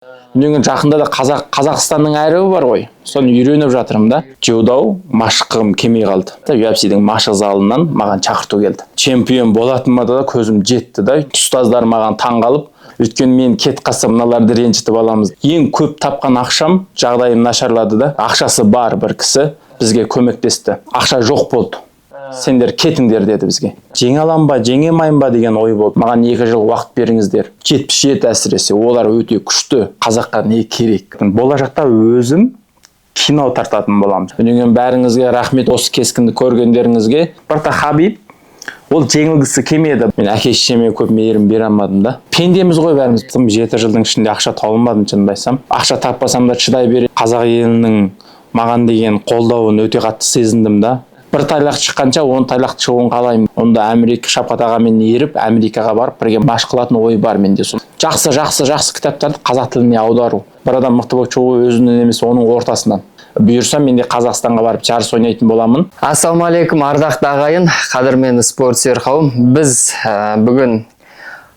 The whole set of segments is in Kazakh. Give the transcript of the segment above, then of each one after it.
Бүгін жақында да Қазақстанның айрығы бар ғой. Соны үйреніп жатырмын да. Джудо машықым келмей қалды. UFC-дің машық залынан маған шақырту келді. Чемпион болатыныма да көзім жетті да. Ұстаздар маған таң қалып, өйткені мен кет қалсам мыналарды ренжітіп аламыз. Ең көп тапқан ақшам жағдайым нашарлады да. Ақшасы бар бір кісі бізге көмектесті. Ақша жоқ болды. Сендер кетіңдер деді бізге. Жеңе алам ба, жеңе алмайм ба деген ой болды. Маған 2 жыл уақыт беріңіздер. 77 әсіресе, олар өте күшті. Қазаққа не керек? Болашақта өзім кино тартатын боламын. Бүгін бәріңізге рахмет, осы кескінді көргендеріңізге. Бірақ Хабиб ол жеңілгісі келмеді. Мен әке-шешеме көп мейірім бере алмадым да. Пендеміз ғой бәріміз. 7 жылдың ішінде ақша табылмадым, шынымды айтсам. Ақша таппасам да шыдай беремін. Қазақ елінің маған деген қолдауын өте қатты сезіндім да. Бір тайлақ шыққанша 10 тайлақ шығуын қалаймын. Онда Америка Шапат ағамен еріп, Америкаға барып, бірге машық қылатын ой бар менде. Жақсы кітаптарды қазақ тіліне аудару. Бір адам мықты боксшы шығу өзінен емес, оның ортасынан. Бұйырса мен де Қазақстанға барып жарыс ойнайтын боламын. Ассалаумағалейкум, ардақты ағайын, қадірменді спортсүйер қауым. Біз бүгін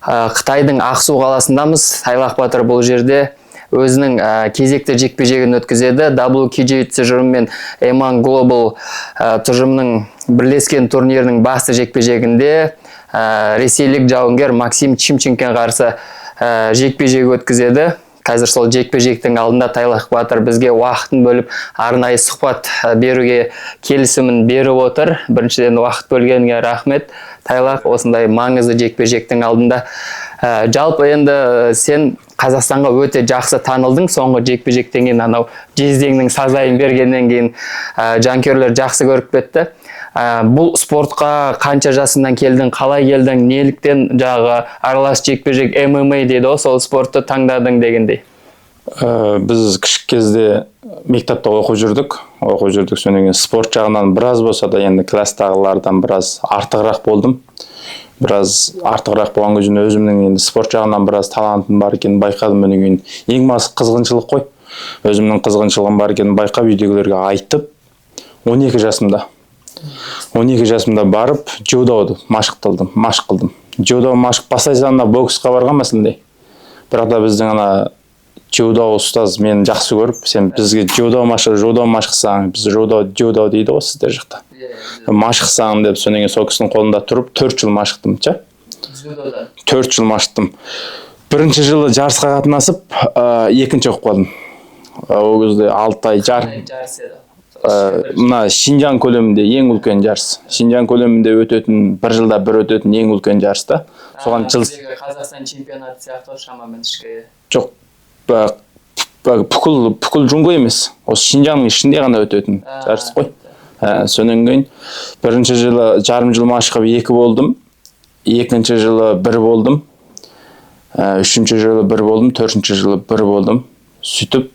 Қытайдың Ақсу қаласындамыз. Тайлақ Батыр бұл жерде өзінің кезекті жекпе-жегін өткізеді. WKJ тұжырым мен Eman Global тұжырымның бірлескен турнирінің басты жекпе-жегінде ресейлік жауынгер Максим Чимченко қарсы жекпе-жек өткізеді. Қазір сол жекпе-жектің алдында Тайлақ Батыр бізге уақытын бөліп, арнайы сұхбат беруге келісімін беріп отыр. Біріншіден уақыт бөлгенге рахмет. Тайлақ, осындай маңызды жекпе-жектің алдында. Жалпы енді сен Қазақстанға өте жақсы танылдың. Соңғы жекпе-жектен кейін анау жездеңнің сазайын бергеннен кейін жанкүйерлер жақсы көріп кетті. Бұл спортқа қанша жасынан келдің, қалай келдің, неліктен жағы аралас жекпе-жек MMA дейді ғой, сол спортты таңдадың дегендей. Біз кішік кезде мектепте оқып жүрдік. Сонан кейін спорт жағынан біраз болса да енді класстағылардан біраз артығырақ болдым. Біраз артығырақ болған кезде өзімнің енді спорт жағынан біраз талантым бар екенін байқадым. Менен кейін ең басты қызғаншылық қой. Өзімнің қызғаншылығым бар екенін байқап үйдегілерге айтып 12 жасымда барып джудоды машық қылдым. Джудо машық бастайсан боксқа барған мәселе. Бірақ та біздің ана джудо ұстаз мені жақсы көріп, сен бізге джудо машықсаң, біз джудо дейді ғой сіздер жақта. Машықсаң деп, сонен сол кісінің қолында тұрып 4 жыл машықтым. 4 жыл машықтым. Бірінші жылы жарысқа қатынасып, екінші оқып қалдым. Ол кезде 6 ай жарыс еді. Мына Шинжан көлемінде ең үлкен жарыс. Шинжан көлемінде өтетін, бір жылда бір өтетін ең үлкен жарыс та. Соған жыл Қазақстан чемпионаты сияқты шамамен ішкі. Жоқ, бүкіл Джунго емес. Осы Шинжанның ішінде ғана өтетін жарыс қой. Сонан кейін бірінші жылы жарым жыл машығып 2 болдым. Екінші жылы 1 болдым. Үшінші жылы 1 болдым, 4-ші жылы 1 болдым. Сөйтіп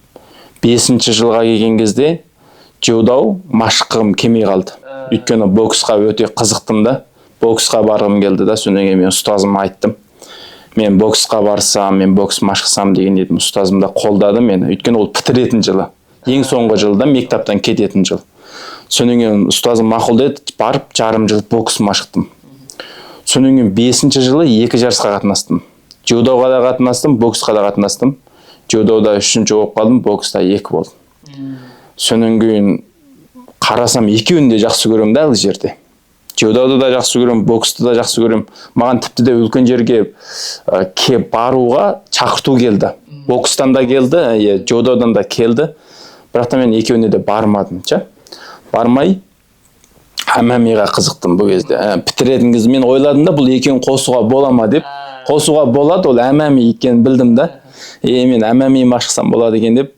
5-ші жылға келген кезде джудо машықым келмей қалды. Өйткені боксқа өте қызықтым да. Боксқа барғым келді да. Сонан кейін мен ұстазыма айттым. Мен боксқа барсам, мен бокс машықсам деген едім. Ұстазым да қолдады мені. Өйткені ол бітіретін жылы. Ең соңғы жылда мектептен кететін жыл. Сонан кейін ұстазым мақұлдады, барып жарым жыл бокс машықтым. Сонан кейін 5-ші жылы 2 жарысқа қатынастым. Джудоға да қатынастым, боксқа да қатынастым. Джудода 3-ші болып қалдым, бокста 2 болдым. Сонан кейін қарасам екеуін де жақсы көремін да, әлі жерде. Джудоды да жақсы көремін, боксты да жақсы көремін. Маған тіпті де үлкен жерге баруға шақырту келді. Бокстан да келді, джудодан да келді. Бірақ та мен екеуіне де бармадым. Бармай MMA-ға қызықтым бұл кезде. Бітіретін кезде мен ойладым да, бұл екеуін қосуға бола ма деп. Қосуға болады, ол MMA екенін білдім да. Мен MMA машықсам болады екен деп.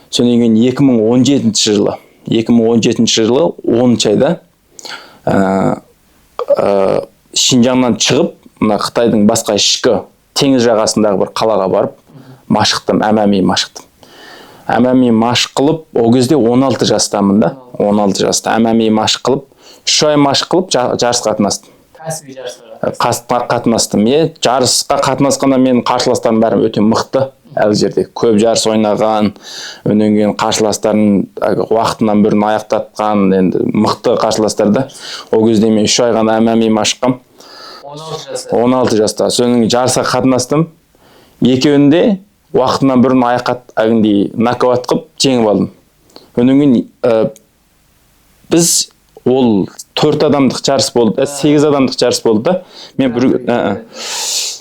Сонан кейін 2017 жылы 10 айда Шинжаңнан шығып, Қытайдың басқа ішкі теңіз жағасындағы бір қалаға барып машықтым, MMA машықтым. MMA машық қылып, ол кезде 16 жастамын да. 16 жаста MMA машық қылып, 3 ай машық қылып жарысқа қатынастым. Кәсіби жарысқа қатынастым. Жарысқа қатынасқанда менің қарсыластарым бәрі өте мықты. Әлі жерде көп жарыс ойнаған, өнен кейін қарсыластарын уақытынан бұрын аяқтатқан, енді мықты қарсыластарды. Ол кезде мен 3 ай ғана MMA машыққам. 16 жаста. Соның жарысқа қатынастым. Екеуінде уақытынан бұрын аяққа әгіндей нокаут қылып жеңіп алдым. Онан кейін біз ол 4 адамдық жарыс болды, 8 адамдық жарыс болды да.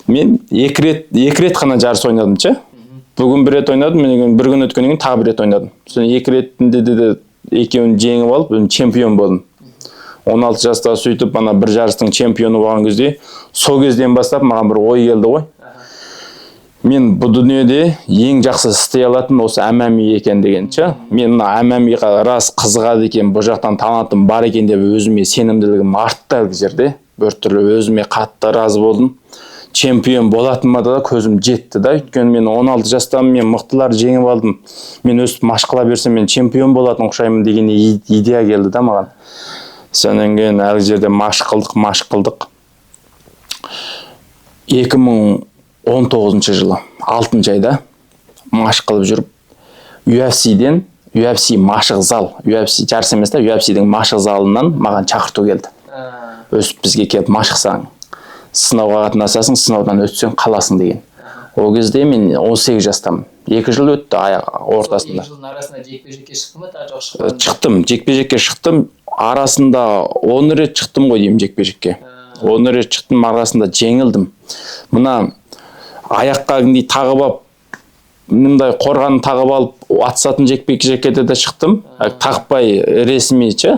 Мен екі рет қана жарыс ойнадым ше. Бүгін бір рет ойнадым, мен бір күн өткеннен кейін тағы бір рет ойнадым. Соны 2 ретінде де екеуін жеңіп алып, чемпион болдым. 16 жаста сөйтіп, ана бір жарыстың чемпионы болған кезде, сол кезден бастап маған бір ой келді ғой. Мен бұл дүниеде ең жақсы істей алатын осы MMA екен дегенше, мен мына MMA-ға рас қызығады екен, бұл жақтан талантым бар екен деп өзіме сенімділігім артты әлгі жерде. Біртүрлі өзіме қатты разы болдым. Чемпион болатыныма да көзім жетті да. Өйткені мен 16 жастамын, мен мықтылар жеңіп алдым. Мен өстіп машқыла берсем, мен чемпион болатын ұқсаймын деген идея келді да маған. Сонан кейін әлгі жерде машық қылдық. 2019 жылы 6 айда машық қылып жүріп, UFC машық зал, UFC жарыс емес та, UFC-дің машық залынан маған шақырту келді. Өсіп бізге келіп машықсаң, сынауға қатынасасың, сынаудан өтсең қаласың деген. Ол кезде мен 18 жастамын. 2 жыл өтті ортасында. 2 жылдың арасында жекпе-жекке шықтың ба, тағы жоқ шықпадың? Шықтым, жекпе-жекке шықтым. Арасында 10 рет шықтым ғой деймін жекпе-жекке. 10 рет шықтым, арасында жеңілдім. Мына аяққа тағып алып, мындай қорғанын тағып алып, атысатын жекпе-жекке де шықтым. Тақпай ресми ше.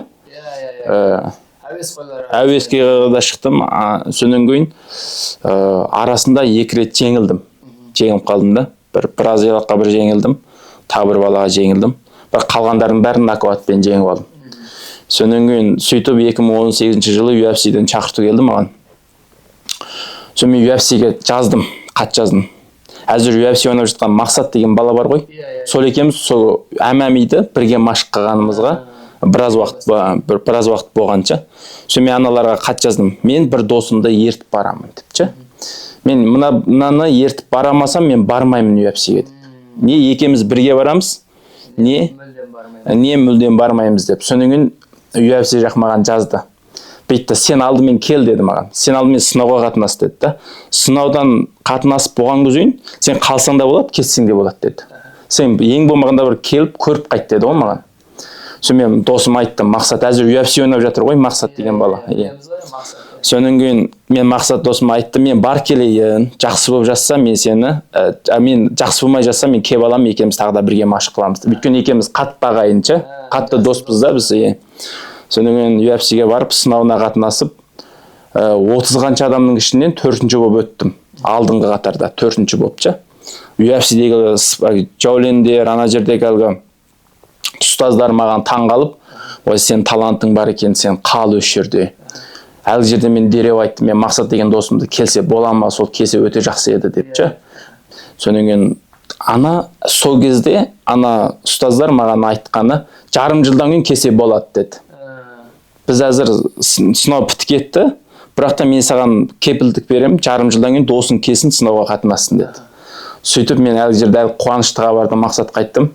Әуеске да шықтым. Сонан кейін арасында 2 рет жеңілдім. Жеңіп қалдым да. Бір бразилиялыққа бір жеңілдім, тағы бір балаға жеңілдім. Бір қалғандардың бәрін нокаутпен жеңіп алдым. Сонан кейін сөйтіп 2018 жылы UFC-ден шақырту келді маған. Соны мен UFC-ге жаздым, хат жаздым. Әзір UFC ойнап жатқан Мақсат деген бала бар ғой. Сол екеуміз сол MMA-ді бірге машық қылғанымызға біраз уақыт болғанша. Соны мен аналарға хат жаздым. Мен бір досымды ертіп барамын депші. Мен мынаны ертіп барамасам, мен бармаймын UFC-ге деп. Не екеуміз бірге барамыз, не мүлдем бармаймыз деп. Сонан кейін UFC жақ маған жазды. Бейтті, сен алдымен кел деді маған. Сен алдымен сынауға қатынас деді да. Сынаудан қатынасып болған көзейін, сен қалсаң да болады, кетсең де болады деді. Сен ең болмағанда бір келіп, көріп қайт деді ғой маған. Соны мен досым айттым, Мақсат әзір UFC ойнап жатыр ғой, Мақсат деген бала. Сонан кейін мен Мақсат досыма айттым, мен бар келейін, жақсы болып жатса мен сені, мен жақсы болмай жатса мен кеп аламын, екеуміз тағы да бірге машық қыламыз. Өйткені екеуміз қатты ағайыншы, қатты доспыз да біз. Сонан кейін UFC-ге барып, сынауына қатынасып, 30 қанша адамның ішінен 4-ші болып өттім. Алдыңғы қатарда 4-ші болыпша. UFC-дегі жаулендер, ана жердегі әлгі ұстаздар маған таң қалып, ой, сен талантың бар екен, сен қал өш жерде. Әлгі жерде мен дереу айттым, мен Мақсат деген досымды келсе бола ма, сол келсе өте жақсы еді депші. Сонан кейін сол кезде ұстаздар маған айтқаны, жарым жылдан кейін келсе болады деді. Біз әзір сынау бітіп кетті, бірақ та мен саған кепілдік беремін, жарым жылдан кейін досың келсін сынауға қатынасын деді. Сөйтіп мен әлгі жерде қуанышты хабарды Мақсатқа айттым.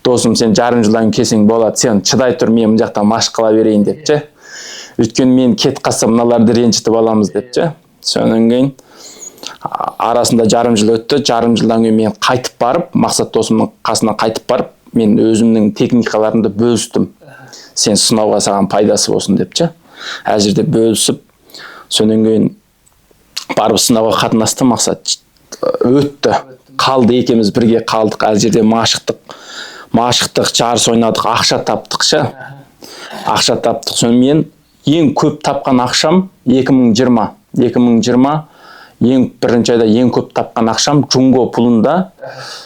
Досым, сен жарым жылдан келсең болады, сен шыдай тұр, мен мына жақтан машық қыла берейін депші. Өйткені мен кетіп қалсам мыналарды ренжітіп аламыз депші. Сонан кейін арасында жарым жыл өтті. Жарым жылдан кейін мен қайтып барып, Мақсат досымның қасына қайтып барып, мен өзімнің техникаларымды бөлістім. Сен сынауға саған пайдасы болсын депші. Әр жерде бөлісіп, сонан кейін барып сынауға қатынасты. Мақсат өтті. Қалды, екеуміз бірге қалдық. Әр жерде машықтық, жарыс ойнадық, ақша таптық ша. Ақша таптық. Соны мен ең көп тапқан ақшам 2020 ең бірінші айда ең көп тапқан ақшам Джунго пулында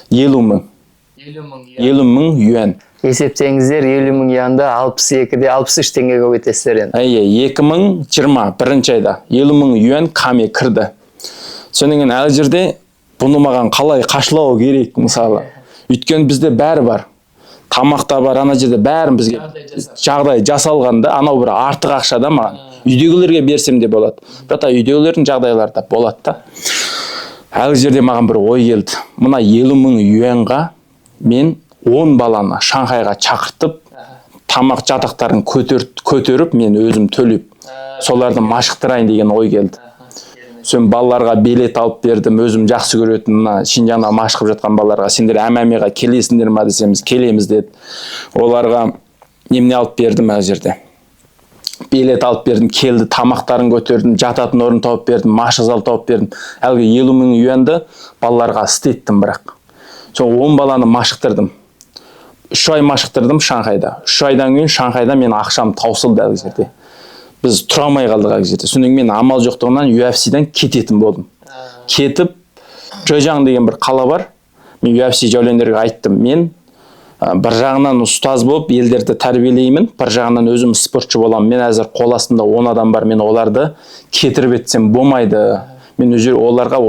50 мың. 50 мың юан. Есептеңіздер, 50 мың юанды 62-де 63 теңгеге өтесіздер енді. 2020 бірінші айда 50 мың юан каме кірді. Сонан кейін әлі жерде бұны маған қалай қашылау керек мысалы. Өйткені бізде бәрі бар. Тамақта бар, ана жерде бәрін бізге жағдай жасалғанда, анау бір артық ақша да маған. Үйдегілерге берсем де болады. Бірақ та үйдегілердің жағдайлары да болады да. Әлгі жерде маған бір ой келді. Мына 50 мың юанға мен 10 баланы Шанхайға шақыртып, тамақ жатақтарын көтеріп, мен өзім төлеп, соларды машықтырайын деген ой келді. Сен балаларға билет алып бердім, өзім жақсы көретін мына Шинжаңда машқып жатқан балаларға, сендер ММА-ға келесіңдер ма десеміз, келеміз деді. Оларға немене алып бердім ана жерде. Билет алып бердім, келді, тамақтарын көтердім, жататын орын тауып бердім, машық зал тауып бердім. Әлгі 50 мың юанды балаларға істеттім бірақ. Соң 10 баланы машықтырдым. 3 ай машықтырдым Шанхайда. 3 айдан кейін Шанхайда мен ақшам таусылды әлгі жерде. Біз тұра алмай қалдық әлгі жерде. Содан мен амал жоқтығынан UFC-ден кететін болдым. Кетіп, Чжоужан деген бір қала бар. Мен UFC жаулендерге айттым, мен бір жағынан ұстаз болып елдерді тәрбиелеймін, бір жағынан өзім спортшы боламын. Мен әзір қол астымда 10 адам бар, мен оларды кетіріп етсем болмайды. Мен өз оларға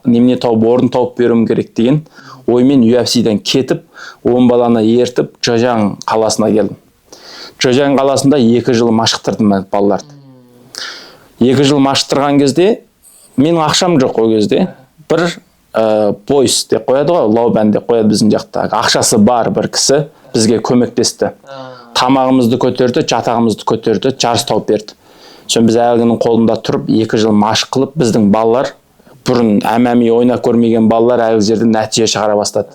немене тауып, орын тауып беруім керек деген оймен UFC-ден кетіп, 10 баланы ертіп Чжоужан қаласына келдім. Чжоужан қаласында 2 жыл машықтырдым балаларды. 2 жыл машықтырған кезде менің ақшам жоқ ол кезде. Бір бойс деп қояды ғой, лаубан деп қояды біздің жақта. Ақшасы бар бір кісі бізге көмектесті. Тамағымызды көтерді, жатағымызды көтерді, жарыс тауып берді. Соң біз әлгінің қолында тұрып 2 жыл машық қылып, біздің балалар бұрын ММА ойнап көрмеген балалар әлгі жерде нәтиже шығара бастады.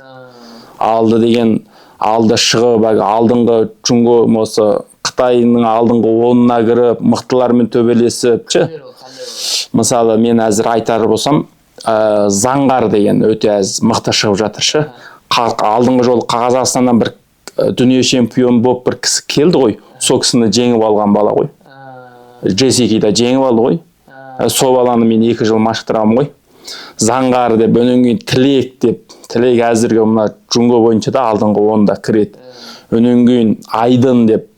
Алды деген алды шығып, алдыңғы Джунго осы Қытайның алдыңғы 10-на кіріп, мықтылармен төбелесіп, мысалы мен әзір айтар болсам, Заңғар деген өте мықты шығып жатыршы. Алдыңғы жолы Қазақстаннан бір дүние чемпион болып бір кісі келді ғой, сол кісіні жеңіп алған бала ғой. JCK-да жеңіп алды ғой. Сол баланы мен 2 жыл машықтырамын ғой. Заңғар деп, өнен кейін Тілек деп, Тілек әзірге мына Джунго бойынша да алдыңғы 10-да кіреді. Өнен кейін Айдын деп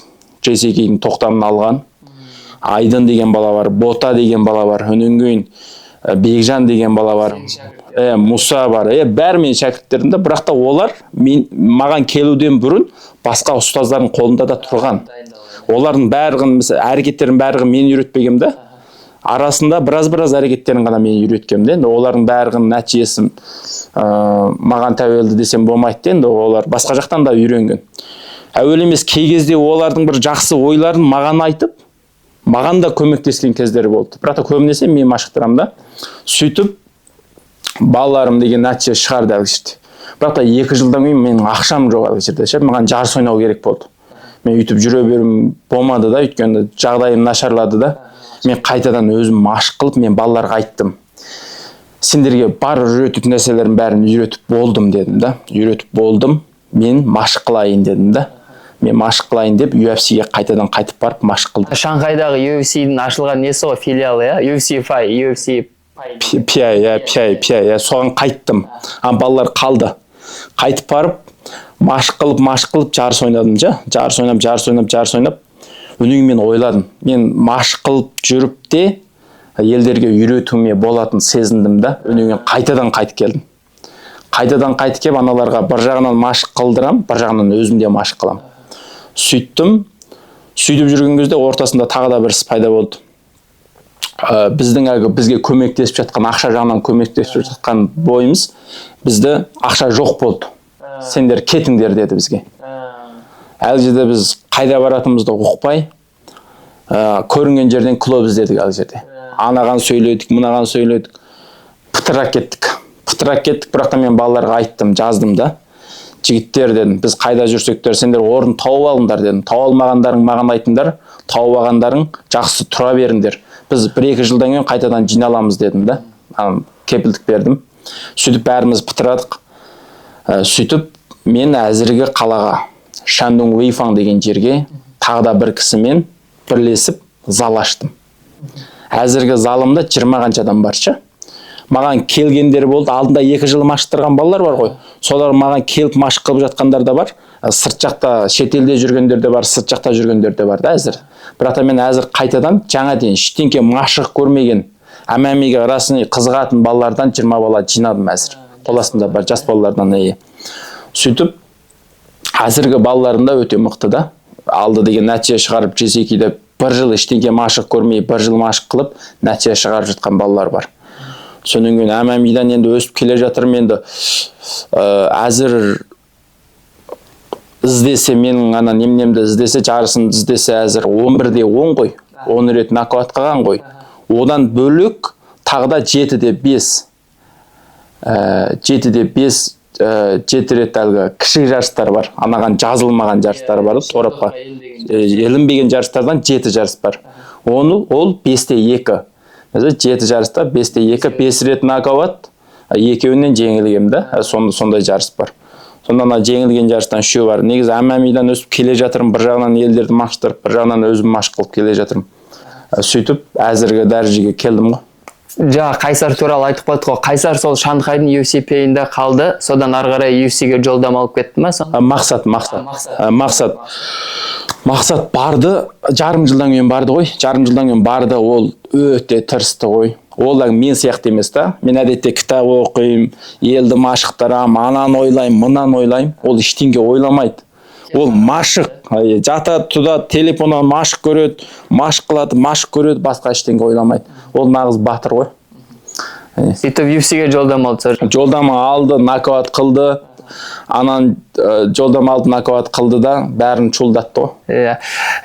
JCK-дің тоқтамын алған. Айдын деген бала бар, Бота деген бала бар. Өнен кейін Бекжан деген бала бар. Мұса бар. Бәрі мен шәкірттерімді, бірақ та олар маған келуден бұрын басқа ұстаздардың қолында да тұрған. Олардың бәрін, әрекеттерін бәрін мен үйретпегенде, арасында біраз әрекеттерін ғана мен үйреткемде. Олардың бәрін нәтижесін маған тәуелді десем болмайды енді, олар басқа жақтан да үйренген. Әуел емес кей кезде олардың бір жақсы ойларын маған айтып, маған да көмектескен кездері болды. Бірақ та көбінесе мен машықтырамын да. Сөйтіп балаларым деген нәтиже шығарды әлгі жерде. Бірақ та 2 жылдан кейін менің ақшам жоқ әлгі жерде. Маған жарыс ойнау керек болды. Мен үйтіп жүре беруім болмады да, өйткені жағдайым нашарлады да. Мен қайтадан өзім машық қылып, мен балаларға айттым. Сендерге бар үйрететін нәрселердің бәрін үйретіп болдым дедім да. Үйретіп болдым, мен машық қылайын дедім да. Мен машық қылайын деп UFC-ге қайтадан қайтып барып машық қылдым. Шанхайдағы UFC-дің ашылған несі ғой, филиалы, UFC Fight, UFC PI, соған қайттым. Балалар қалды. Қайтып барып, машық қылып жарыс ойнадым. Жарыс ойнап. Өнен мен ойладым. Мен машық қылып жүріп те елдерге үйретуіме болатын сезіндім да. Өнен қайтадан қайтып келдім. Қайтадан қайтып келіп, аналарға бір жағынан машық қылдырам, бір жағынан өзім де машық қылам. Сөйтіп жүрген кезде ортасында тағы да бір іс пайда болды. Бізге көмектесіп жатқан, ақша жағынан көмектесіп жатқан бойымыз, бізді ақша жоқ болды. Сендер кетіңдер деді бізге. Әлі жерде біз қайда баратымызды ұқпай, көрінген жерден клуб іздедік әлі жерде. Анаған сөйледік, мұнаған сөйледік. Пытырак кеттік, бірақ та мен балаларға айттым, жаздым да. Жігіттер дедім, біз қайда жүрсектер, сендер орын тауып алыңдар дедім. Тауып алмағандарың маған айтыңдар, тауып алғандарың жақсы тұра беріңдер. Біз 1-2 жылдан кейін қайтадан жиналамыз дедім да. Кепілдік бердім. Сөйтіп бәріміз пытырадық. Сөйтіп мен әзірге қалаға, Шандун Вейфан деген жерге тағы да бір кісімен бірлесіп зал аштым. Әзірге залымда 20 қанша адам баршы. Маған келгендер болды, алдында 2 жыл машықтырған балалар бар ғой. Солар маған келіп машық қылып жатқандар да бар. Сырт жақта, шетелде жүргендер де бар, сырт жақта жүргендер де бар да әзір. Бірақ та мен әзір қайтадан жаңа дейін ештеңке машық көрмеген, ММА-ға расымен қызығатын балалардан 20 бала жинадым әзір. Қол астымда бар жас балалардан. Сөйтіп әзіргі балаларым да өте мықты да. Алды деген нәтиже шығарып JCK-де 1 жыл ештеңке машық көрмей, 1 жыл машық қылып нәтиже шығарып жатқан балалар бар. Сонан кейін ММА-дан енді өсіп келе жатырмын енді. Әзір іздесе, менің ана немнемді іздесе, жарысымды іздесе әзір 11-де 10 ғой. 10 рет нокаут қылған ғой. Одан бөлек тағы да 7-де 5 7 рет әлгі кішік жарыстар бар. Анаған жазылмаған жарыстар бар, торапқа. Елінбеген жарыстардан 7 жарыс бар. Ол 5-те 2. 7 жарыста 5-те 2, 5 рет нокаут, екеуінен жеңілгем да. Сондай жарыс бар. Сонда жеңілген жарыстан үшеу бар. Негізі әмәмидан өсіп келе жатырмын. Bir жағынан елдерді машықтырып, бір жағынан өзім машық қылып келе жатырмын. Сөйтіп, әзіргі дәрежеге келдім ғой. Жаңа Қайсар туралы айтып қойдық қой. Қайсар сол Шанхайдың UFC пейінде қалды. Содан ары қарай UFC-ге жолдама алып кетті ме? Мақсат барды, жарым жылдан кейін барды ғой. Жарым жылдан кейін барды, ол өте тырысты ғой. Ол мен сияқты емес та. Мен әдетте кітап оқимын, елді машықтырам, анан ойлаймын, мынан ойлаймын. Ол ештеңе ойламайды. Ол машық, жатады, тұдады, телефоннан машық көреді, машық қылады, машық көреді, басқа ештеңе ойламайды. Ол нағыз батыр ғой. Сөйтіп UFC-ге жолдама алды. Жолдама алды, нокаут қылды. Анан жолдама алды, нокаут қылды да, бәрін чулдатты ғой.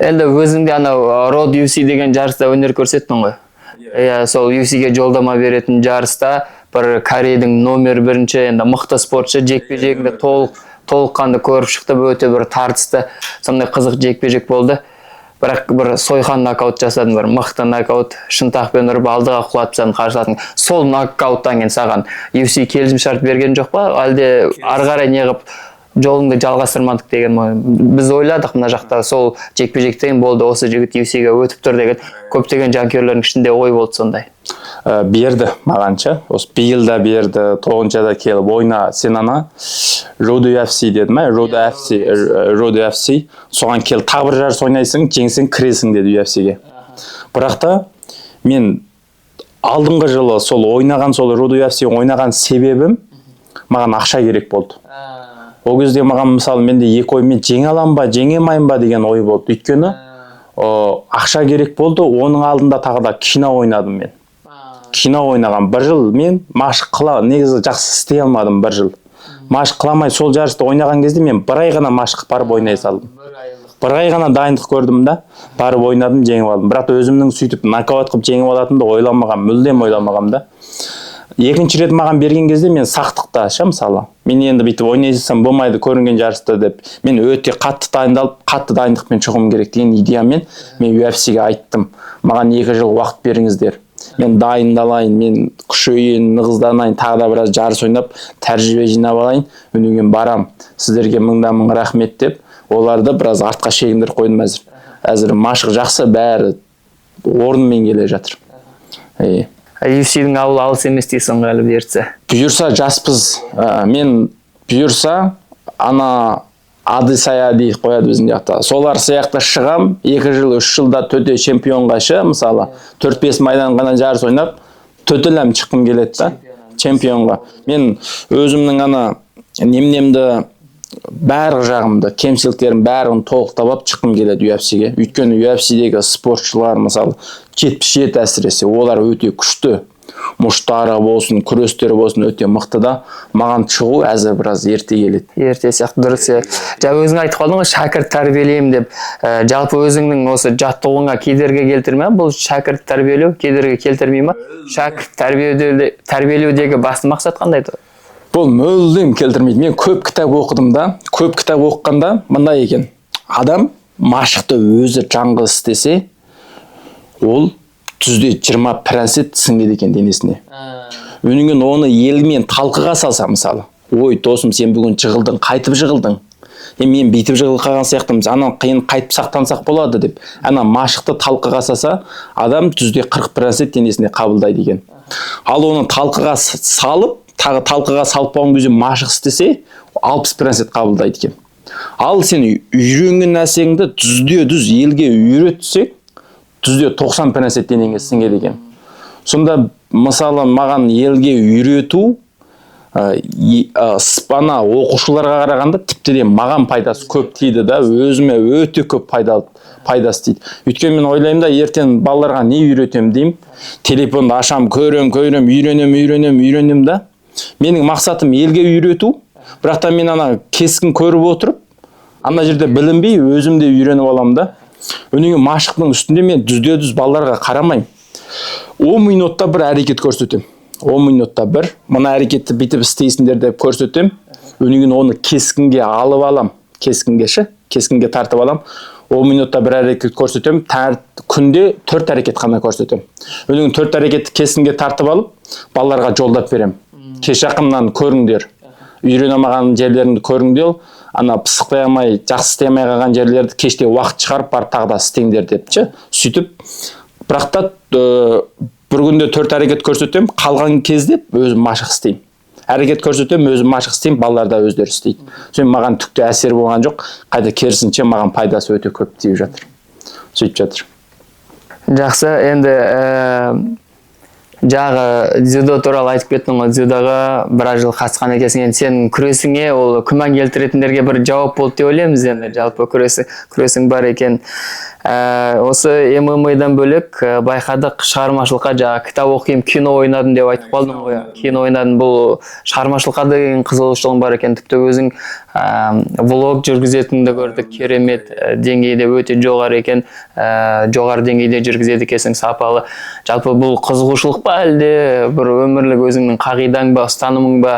Енді өзіңде анау Road UFC деген жарыста өнер көрсеттің ғой. Сол UFC-ге жолдама беретін жарыста бір Корейдің номер 1-ші, енді мықты спортшы жекпе-жегінде толыққанды көріп шықты, өте бір тартысты, сондай қызық жекпе-жек болды. Бірақ бір сойқан нокаут жасадың, бір мықты нокаут, шынтақпен ұрып алдыға құлатып саған қарсыласың. Сол нокауттан кейін саған UFC келісім шарт берген жоқ па? Әлде ары қарай неғып жолыңды жалғастырмадық деген ме? Біз ойладық мына жақта сол жекпе-жектен болды, осы жігіт UFC-ге өтіп тұр деген көптеген жанкүйерлердің ішінде ой болды сондай. Берді мағанша, осы биылда берді, 9-да келіп ойна, сен ана Road UFC деді ме? Road UFC, соған келіп тағы бір жарыс ойнайсың, жеңсең кіресің деді UFC-ге. Бірақ та мен алдыңғы жылы сол ойнаған, сол Road UFC ойнаған себебім маған ақша керек болды. Ол кезде маған мысалы менде екі оймен жеңе алам ба, жеңе алмайым ба деген ой болды. Өйткені ақша керек болды, оның алдында тағы да кино ойнадым мен. Кино ойнаған бір жыл мен машық негізі жақсы істей алмадым бір жыл. Машық қыламай сол жарысты ойнаған кезде мен бір ай ғана машық барып ойнай салдым. Бір ай ғана дайындық көрдім да, барып ойнадым, жеңіп алдым. Бірақ өзімнің сөйтіп нокаут қылып жеңіп алатынымды ойламағам, мүлдем ойламағам да. Екінші рет маған берген кезде мен сақтықта ша мысалы. Мен енді бүйтіп ойнайсам болмайды көрінген жарыста деп. Мен өте қатты дайындалып, қатты дайындықпен шығуым керек деген идеямен мен UFC-ге айттым. Маған 2 жыл уақыт беріңіздер. Мен дайындалайын, мен күшейін, нығызданайын, тағы да біраз жарыс ойнап, тәжірибе жинап алайын, өнен кейін барам. Сіздерге мың рахмет деп, оларды біраз артқа шегіндіріп қойдым әзір. Әзір машық жақсы, бәрі орнымен келе жатыр. UFC-дің ауылы алыс емес дейсің ғой әлі бұйыртса. Бұйырса жаспыз. Мен бұйырса ана Адысая дейік қояды біздің жақта. Солар сияқты шығам, 2 жыл, 3 жылда төте чемпионға шы, мысалы 4-5 майдан ғана жарыс ойнап, төтелем шыққым келеді да, чемпионға. Мен өзімнің ана немнемді бәрі жағымды, кемшіліктерім бәрін толықтап алып шыққым келеді UFC-ге. Өйткені UFC-дегі спортшылар, мысалы 77 әсіресе, олар өте күшті. Мұштары болсын, күрестері болсын өте мықты да, маған шығу әзір біраз ерте келеді. Ерте сияқты, дұрыс. Жаңа өзің айтып қалдың ғой, шәкірт тәрбиелеймін деп. Жалпы өзіңнің осы жаттығуыңа кедергі келтірме? Бұл шәкірт тәрбиелеу кедергі келтірмей ме? Шәкірт тәрбиелеудегі басты мақсат қандай? Бұл мүлдем келтірмейді. Мен көп кітап оқыдым да, көп кітап оқығанда мындай екен. Адам машықты өзі жаңғыз істесе, ол түзде 20 прәнсет сіңеді екен денесіне. Өнінген оны елмен талқыға салса мысалы, ой досым сен бүгін жығылдың, қайтып жығылдың. Мен бейтіп жығылып қалған сияқтымын, анан қиын қайтып сақтансақ болады деп. Ана машықты талқыға салса, адам түзде 40 прәнсет денесіне қабылдайды екен. Ал оны талқыға салып, тағы талқыға салып болған кезде машық істесе, 60 прәнсет қабылдайды екен. Ал сен үйренген нәрсеңді түзде düz елге үйретсек, түзде 90 прәнсет денеңе сіңеді екен. Сонда мысалы маған елге үйрету спана оқушыларға қарағанда тіпті де маған пайдасы көп тиді да, өзіме өте көп пайдасы тиді. Өйткені мен ойлаймын да, ертең балаларға не үйретем деймін. Телефонды ашам, көрем, үйренем да. Менің мақсатым елге үйрету, бірақ та мен ана кескін көріп отырып, ана жерде білінбей өзім де үйреніп аламын да. Өнеге машықтың үстінде мен düz балаларға қарамаймын. 10 минутта бір әрекет көрсетемін. 10 минутта бір мына әрекетті бүйтіп істейсіңдер деп көрсетемін. Өнен кейін оны кескінге алып алам. Кескінге тартып алам. 10 минутта бір әрекет көрсетемін. Күнде 4 әрекет қана көрсетемін. Өнен кейін 4 әрекетті кескінге тартып алып, балаларға жолдап беремін. Кеш жақыннан көріңдер. Үйрене алмаған жерлеріңді көріңдер. Ана пысықтай алмай, жақсы істей алмай қалған жерлерді кеште уақыт шығарып барып тағы да істеңдер депші. Сөйтіп, бірақ та бір күнде 4 әрекет көрсетемін, қалған кезде өзім машық істеймін. Әрекет көрсетемін, өзім машық істеймін, балалар да өздері істейді. Сөйтіп маған түкте әсер болған жоқ, қайта керісінше маған пайдасы өте көп тиіп жатыр. Сөйтіп жатыр. Жақсы, енді жағы дзюдо туралы айтып кеттің ғой, дзюдоға біраз жыл қатысқан екенсің. Енді сенің күресіңе ол күмән келтіретіндерге бір жауап болды деп ойлаймыз. Енді жалпы күресің бар екен. Осы ММА-дан бөлек байқадық, шығармашылыққа жаңа кітап оқимын, кино ойнадым деп айтып қалдың ғой. Кино ойнадым, бұл шығармашылыққа деген қызығушылығың бар екен. Тіпті өзің влог жүргізетінді көрдік, керемет деңгейде, өте жоғары екен, жоғары деңгейде жүргізеді екенсің, сапалы. Жалпы бұл қызығушылық па, әлде бір өмірлік өзіңнің қағидаң ба, ұстанымың ба,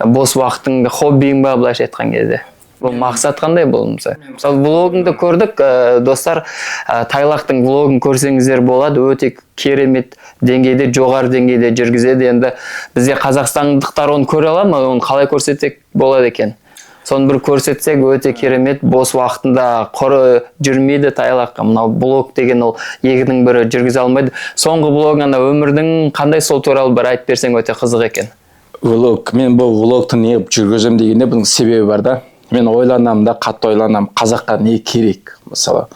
бос уақытыңды, хоббиің ба, былайша айтқан кезде? Бұл мақсат қандай бұл? Мысалы, влогыңды көрдік, достар, Тайлақтың влогын көрсеңіздер болады, өте керемет деңгейде, жоғары деңгейде жүргізеді. Енді бізде қазақстандықтар оны көре ала ма, оны қалай көрсетсек болады екен? Соны бір көрсетсек өте керемет, бос уақытында құры жүрмейді Тайлаққа. Мынау блог деген ол екінің бірі жүргізе алмайды. Соңғы блогыңда өмірдің қандай, сол туралы бір айтып берсең өте қызық екен. Влог, мен бұл влогты не жүргізем дегенде бұның себебі бар да. Мен ойланам да, қатты ойланам, қазаққа не керек? Мысалы,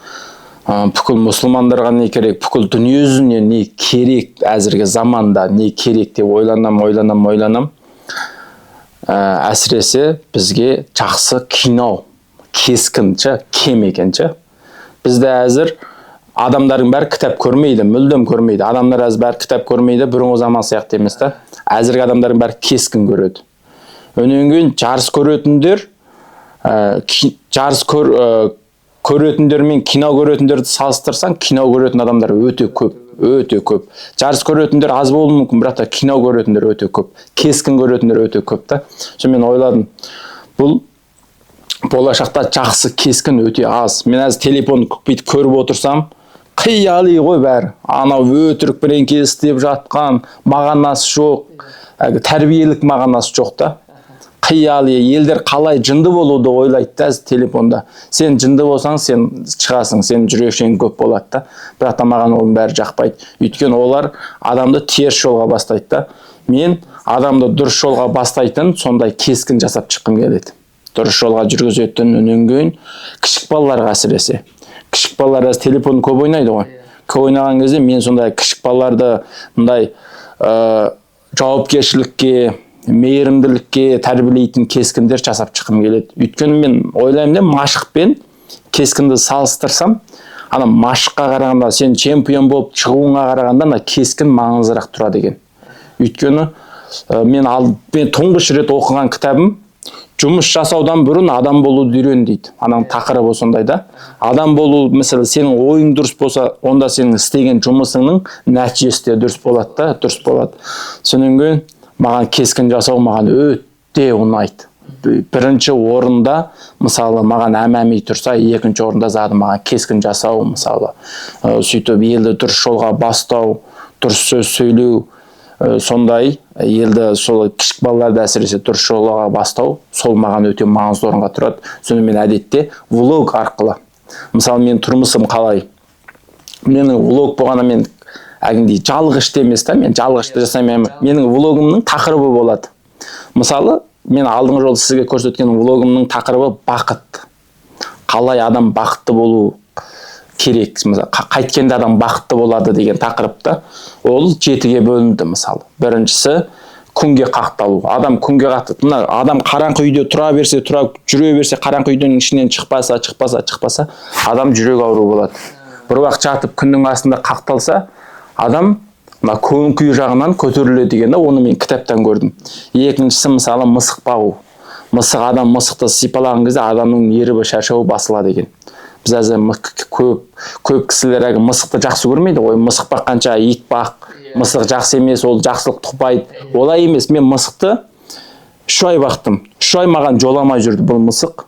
бүкіл мұсылмандарға не керек, бүкіл дүниежүзіне не керек, әзірге заманда не керек деп ойланам. Әсіресе бізге жақсы кино, кескінші, кем екенші. Бізде әзір адамдардың бәрі кітап көрмейді, мүлдем көрмейді. Адамдар әзір бәрі кітап көрмейді, бұрынғы заман сияқты емес та. Әзірге адамдардың бәрі кескін көреді. Өнен кейін жарыс көретіндер, көретіндер мен кино көретіндерді салыстырсаң, кино көретін адамдар өте көп. Жарыс көретіндер аз болуы мүмкін, бірақ та кино көретіндер өте көп. Кескін көретіндер өте көп та. Мен ойладым, бұл болашақта жақсы кескін өте аз. Мен әз телефон бүйтіп көріп отырсам, қияли ғой бәрі. Анау өтірік біреңке істеп жатқан, мағынасы жоқ, тәрбиелік мағынасы жоқ та. Қияли, елдер қалай жынды болуды ойлайды да телефонда. Сен жынды болсаң, сен шығасың, сен жүрекшең көп болады да. Бірақ та маған оның бәрі жақпайды. Өйткені олар адамды теріс жолға бастайды да. Мен адамды дұрыс жолға бастайтын сондай кескін жасап шыққым келеді. Дұрыс жолға жүргізетін үненген кішік балаларға әсіресе. Кішік балалар телефон көп ойнайды ғой. Көп ойнаған кезде мен сондай кішік балаларды мындай жауапкершілікке, мейірімділікке тәрбиелейтін кескіндер жасап шыққым келеді. Өйткені мен ойлаймын да, машықпен кескінді салыстырсам, ана машыққа қарағанда, сен чемпион болып шығуыңа қарағанда, ана кескін маңызырақ тұрады екен. Өйткені мен тұңғыш рет оқыған кітабым жұмыс жасаудан бұрын адам болуды үйрен дейді. Ананың тақырыбы сондай да. Адам болу, мысалы, сенің ойың дұрыс болса, онда сенің істеген жұмысыңның нәтижесі де дұрыс болады да, дұрыс болады. Сонан кейін маған кескін жасау маған өте ұнайды. Бірінші орында, мысалы, маған әмәми тұрса, екінші орында зады маған кескін жасау, мысалы, сөйтіп елді дұрыс жолға бастау, дұрыс сөз сөйлеу, сондай елді сол кішік балаларды әсіресе дұрыс жолға бастау, сол маған өте маңызды орынға тұрады. Соны мен әдетте влог арқылы. Мысалы, мен тұрмысым қалай? Менің влог болғанда мен әгіндей жалғышты емес та, мен жалғышты жасаймын. Менің влогымның тақырыбы болады. Мысалы, мен алдыңғы жолы сізге көрсеткен влогымның тақырыбы бақыт. Қалай адам бақытты болу керек, қайткенде адам бақытты болады деген тақырыпта. Ол 7-ге бөлінді, мысалы. Біріншісі күнге қақталу. Адам күнге қақталу. Мына адам қараңғы үйде жүре берсе, қараңғы үйдің ішінен шықпаса, адам жүрек ауру болады. Бір уақыт жатып күннің астында қақталса, адам көңіл күй жағынан көтеріледі деген, оны мен кітаптан көрдім. Екіншісі, мысалы, мысық бағу. Адам мысықты сипалаған кезде адамның нерві шаршауы басылады екен. біз әзір көп кісілер әлгі мысықты жақсы көрмейді ғой. Мысық баққанша ит бақ, мысық жақсы емес, ол жақсылық тұқпайды. Олай емес, мен мысықты 3 ай бақтым. 3 ай маған жоламай жүрді бұл мысық.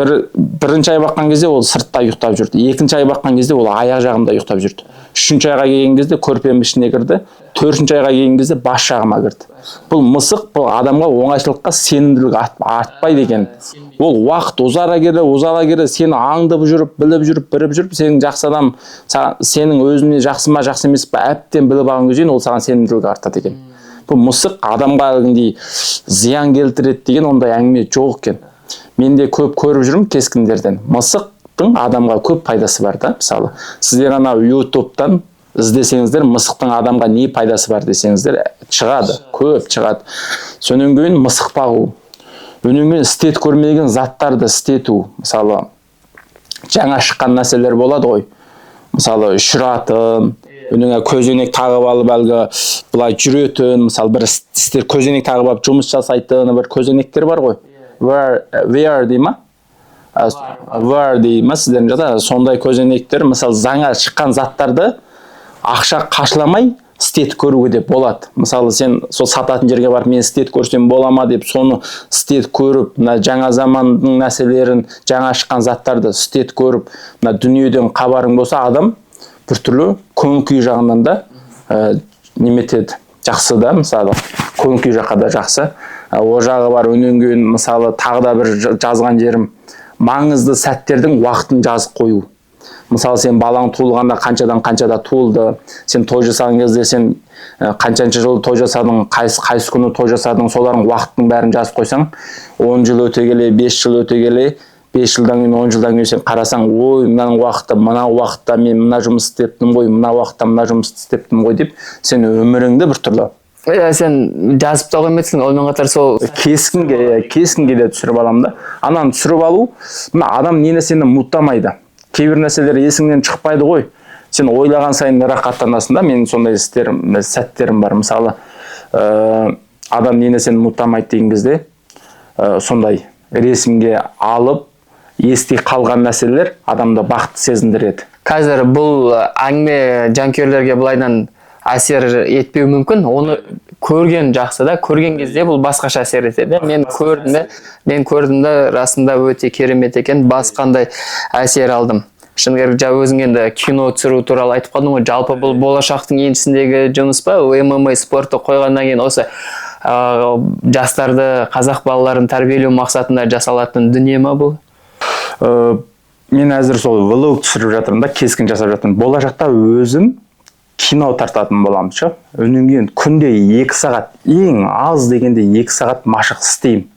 Бірінші ай баққан кезде ол сыртта ұйықтап жүрді. Екінші ай баққан кезде ол аяқ жағымда ұйықтап жүрді. Үшінші айға келген кезде көрпемнің ішіне кірді. Төртінші айға келген кезде бас жағыма кірді. Бұл мысық бұл адамға оңайшылыққа сенімділік артпайды екен. Ол уақыт ұзара келе сені аңдып жүріп, біліп жүріп, сенің жақсы адам, сенің өзіне жақсы ма, жақсы емес пе, әбден біліп алған кезде ол саған сенімділік артады екен. Бұл мысық адамға зиян келтіреді деген ондай әңгіме жоқ екен. Мен де көп көріп жүрмін кескіндерден. Мысықтың адамға көп пайдасы бар да, мысалы. Сіздер ана YouTube'дан іздесеңіздер, мысықтың адамға не пайдасы бар десеңіздер, шығады, көп шығады. Сонан кейін мысық бағу. Өнен кейін істет көрмеген заттарды істету. Мысалы, жаңа шыққан нәрселер болады ғой. Мысалы, ұшыратын, өнен көзөнек тағып алып әлгі былай жүретін, мысалы бір істер көзөнек тағып алып жұмыс жасайтын бір көзөнектер бар ғой. VR дей ма? VR дей ма сіздердің жада? Сондай көзөнектер, мысалы жаңа шыққан заттарды ақша қашламай істет көруге де болады. Мысалы сен сол сататын жерге барып мен істет көрсем бола ма деп соны істет көріп, жаңа заманның нәрселерін, жаңа шыққан заттарды істет көріп, дүниеден хабарың болса адам біртүрлі көңіл күй жағынан да неметеді, жақсы да, мысалы көңіл күй жаққа да жақсы. О жағы бар. Өнен кейін мысалы тағы да бір жазған жерім маңызды сәттердің уақытын жазып қою. Мысалы сен балаң туылғанда қаншадан қаншада туылды, сен той жасаған кезде сен қаншаншы жыл той жасадың, қайсы күні той жасадың, солардың уақытының бәрін жазып қойсаң, 10 жыл өте келе, 5 жыл өте келе, 5 жылдан кейін, 10 жылдан кейін сен қарасаң, ой, мына уақытта мен мына жұмыс істептім ғой, мына уақытта мына жұмыс істептім ғой деп, сен өміріңді біртүрлі сен жазып та қоймайсың, онымен қатар сол кескінге де түсіріп алам да. Ананы түсіріп алу, мына адам не нәрсені мұттамайды. Кейбір нәрселер есіңнен шықпайды ғой. Сен ойлаған сайын рақаттанасың да. Менің сондай сәттерім бар. Мысалы, адам не нәрсені мұттамайды деген кезде, сондай ресімге алып, есте қалған нәрселер адамда бақытты сезіндіреді. Қазір бұл әңгіме жанкүйерлерге былайдан әсер етпеу мүмкін. Оны көрген жақсы да, көрген кезде бұл басқаша әсер етеді. Мен көрдім де расында өте керемет екен, басқандай әсер алдым. Шын керек, өзің енді кино түсіру туралы айтып қалдың ғой, жалпы бұл болашақтың еншісіндегі жұмыс па? ММА спортты қойғаннан кейін осы жастарды, қазақ балаларын тәрбиелеу мақсатында жасалатын дүние ма бұл? Мен әзір сол влог түсіріп жатырмын да, кескін жасап жатырмын. Болашақта өзім кино тартатын боламын шы. Өнен кейін күнде 2 сағат, ең аз дегенде 2 сағат машық істеймін.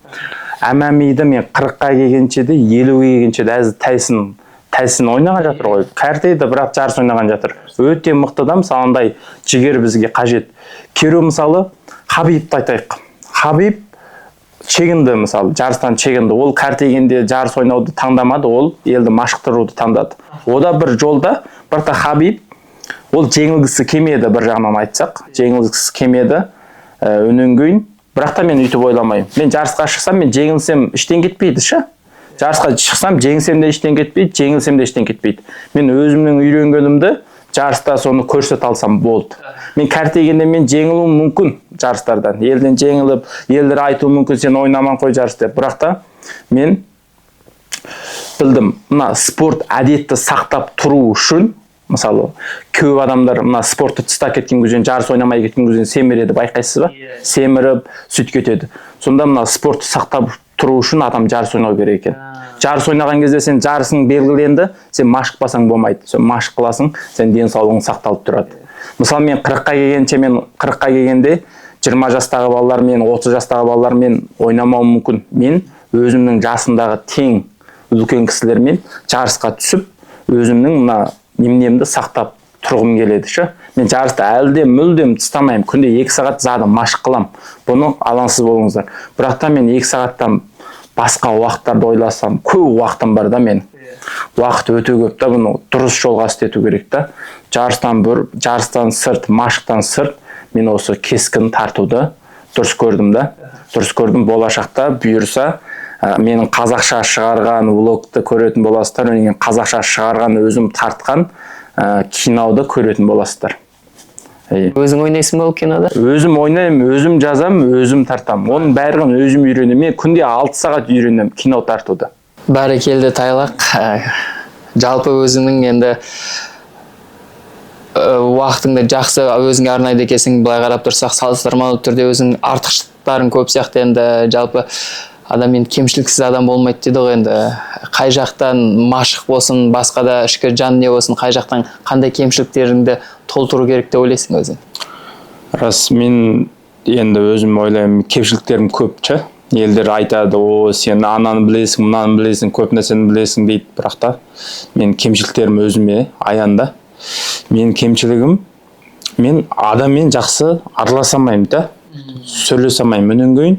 ММА-ді мен 40-қа келгенше де, 50-ге келгенше де әзір Тайсон ойнаған жатыр ғой. Картейді бірақ жарыс ойнаған жатыр. Өте мықты да, мысалы андай жігер бізге қажет. Керу мысалы Хабибті айтайық. Хабиб чегінді, мысалы жарыстан чегінді. Ол картегенде жарыс ойнауды таңдамады, ол елді машықтыруды таңдады. Ода бір жолда, бірақ та Хабиб ол жеңілгісі келмеді, бір жағынан айтсақ, жеңілгісі келмеді. Өнен кейін, бірақ та мен үйтіп ойламаймын. Мен жарысқа шықсам, мен жеңілсем іштен кетпейді ше. Жарысқа шықсам, жеңсем де іштен кетпейді, жеңілсем де іштен кетпейді. Мен өзімнің үйренгенімді жарыста соны көрсете алсам болды. Мен картегенде мен жеңілуім мүмкін жарыстардан. Елден жеңіліп, елдер айтуы мүмкін, сен ойнаман қой жарыс деп. Бірақ та мен білдім, мына спорт әдетті сақтап тұру үшін, мысалы, көп адамдар мына спортты тастап кеткен кезде, жарыс ойнамай кеткен кезде семіреді, байқайсыз ба? Семіріп, сөйтіп кетеді. Сонда мына спортты сақтап тұру үшін адам жарыс ойнау керек екен. Жарыс ойнаған кезде сен жарысың белгіленді, сен машықпасаң болмайды. Сен машық қыласың, сен денсаулығың сақталып тұрады. Мысалы, мен 40-қа келгенде 20 жастағы балалармен, 30 жастағы балалармен ойнамауым мүмкін. Мен өзімнің жасындағы тең үлкен кісілермен жарысқа түсіп, өзімнің мына немнемді сақтап тұрғым келеді ше. Мен жарысты әлде мүлдем тастамаймын. Күнде 2 сағат зады машық қылам. Бұны алаңсыз болыңыздар. Бірақ та мен 2 сағаттан басқа уақыттарды ойласам, көп уақытым бар да мен. Уақыт өте көп та, бұны дұрыс жолға істету керек та. Жарыстан сырт, машықтан сырт, мен осы кескін тартуды дұрыс көрдім да. Дұрыс көрдім, болашақта бұйырса, менің қазақша шығарған влогты көретін боласыздар, менің қазақша шығарған өзім тартқан киноды көретін боласыздар. Өзің ойнайсың ба ол кинода? Өзім ойнаймын, өзім жазам, өзім тартам. Оның бәрін өзім үйренемін. Мен күнде 6 сағат үйренемін кино тартуды. Бәрекелді Тайлақ. Жалпы өзіңнің енді уақытыңды жақсы өзіңе арнайды екенсің. Былай қарап тұрсақ, салыстырмалы түрде өзің артықшылықтарың көп сияқты. Енді жалпы адам енді кемшіліксіз адам болмайды дейді ғой. Енді қай жақтан машық болсын, басқа да ішкі жан не болсын, қай жақтан қандай кемшіліктеріңді толтыру керек деп ойлайсың өзің? Рас, мен енді өзім ойлаймын, кемшіліктерім көп ше. Елдер айтады, о, сен ананы білесің, мынаны білесің, көп нәрсені білесің дейді, бірақ та мен кемшіліктерім өзіме аян-да. Мен кемшілігім, мен адаммен жақсы араласа алмаймын да, сөйлесе алмаймын. Менен кейін